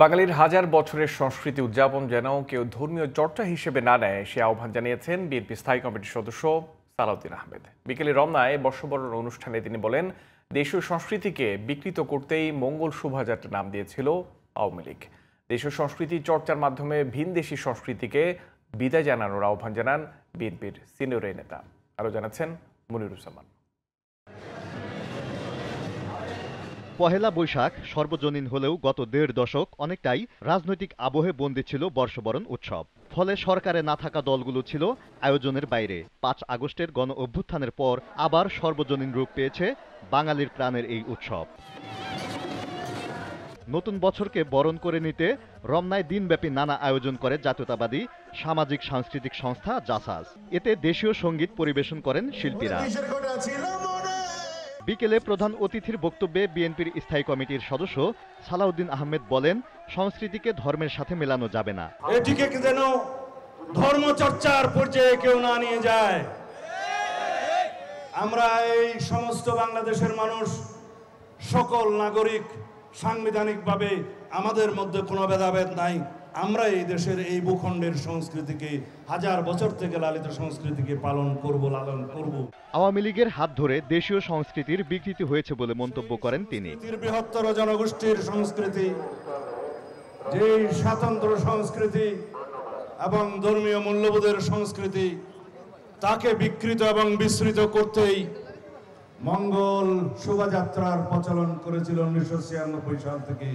বাঙালির হাজার বছরের সংস্কৃতি উদযাপন যেন কেউ ধর্মীয় চর্চা হিসেবে না নেয় সে আহ্বান জানিয়েছেন বিএনপি স্থায়ী কমিটির সদস্য সালাউদ্দিন আহমেদ। বিকেলে রমনায় বর্ষবরণ অনুষ্ঠানে তিনি বলেন, দেশীয় সংস্কৃতিকে বিকৃত করতেই মঙ্গল শোভাযাত্রা নাম দিয়েছিল আওয়ামী লীগ। দেশীয় সংস্কৃতি চর্চার মাধ্যমে ভিনদেশি সংস্কৃতিকে বিদায় জানানোর আহ্বান জানান বিএনপির সিনিয়র এই নেতা। আরও জানাচ্ছেন মনিরুজ্জামান। পহেলা বৈশাখ সর্বজনীন হলেও গত দেড় দশক অনেকটাই রাজনৈতিক আবহে বন্দী ছিল বর্ষবরণ উৎসব। ফলে সরকারে না থাকা দলগুলো ছিল আয়োজনের বাইরে। ৫ আগস্টের গণ অভ্যুত্থানের পর আবার সর্বজনীন রূপ পেয়েছে বাঙালির প্রাণের এই উৎসব। নতুন বছরকে বরণ করে নিতে রমনায় দিনব্যাপী নানা আয়োজন করে জাতীয়তাবাদী সামাজিক সাংস্কৃতিক সংস্থা জাসাস। এতে দেশীয় সঙ্গীত পরিবেশন করেন শিল্পীরা। বিকেলে প্রধান অতিথির বক্তব্যে বিএনপির স্থায়ী কমিটির সদস্য সালাউদ্দিন আহমেদ বলেন, সংস্কৃতিকে ধর্মের সাথে মেলানো যাবে না। এটিকে যেন ধর্মচর্চার পর্যায়ে কেউ না নিয়ে যায়। আমরা এই সমস্ত বাংলাদেশের মানুষ, সকল নাগরিক, সাংবিধানিকভাবে আমাদের মধ্যে কোনো ভেদাভেদ নাই। আমরা এই দেশের এই ভূখণ্ডের সংস্কৃতিকে হাজার বছর থেকে লালিত সংস্কৃতিকে পালন করব, লালন করব। আওয়ামী লীগের হাত ধরে দেশীয় সংস্কৃতির বিকৃতি হয়েছে বলে মন্তব্য করেন তিনি। বৃহত্তর জনগোষ্ঠীর সংস্কৃতি, যে স্বাতন্ত্র সংস্কৃতি এবং ধর্মীয় মূল্যবোধের সংস্কৃতি, তাকে বিকৃত এবং বিস্মৃত করতেই মঙ্গল শোভাযাত্রার প্রচলন করেছিল 1996 সাল থেকে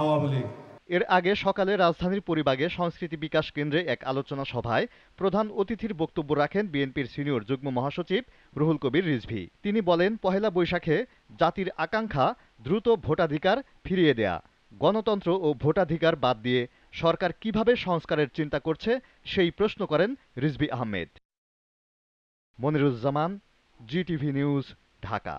আওয়ামী লীগ। এর আগে সকালে রাজধানীর পরিবাগে সংস্কৃতি বিকাশ কেন্দ্রে এক আলোচনা সভায় প্রধান অতিথির বক্তব্য রাখেন বিএনপির সিনিয়র যুগ্ম মহাসচিব রুহুল কবির রিজভী। তিনি বলেন, পহেলা বৈশাখে জাতির আকাঙ্ক্ষা দ্রুত ভোটাধিকার ফিরিয়ে দেয়া। গণতন্ত্র ও ভোটাধিকার বাদ দিয়ে সরকার কিভাবে সংস্কারের চিন্তা করছে সেই প্রশ্ন করেন রিজভী আহমেদ। Moniruzzaman, GTV news, Dhaka.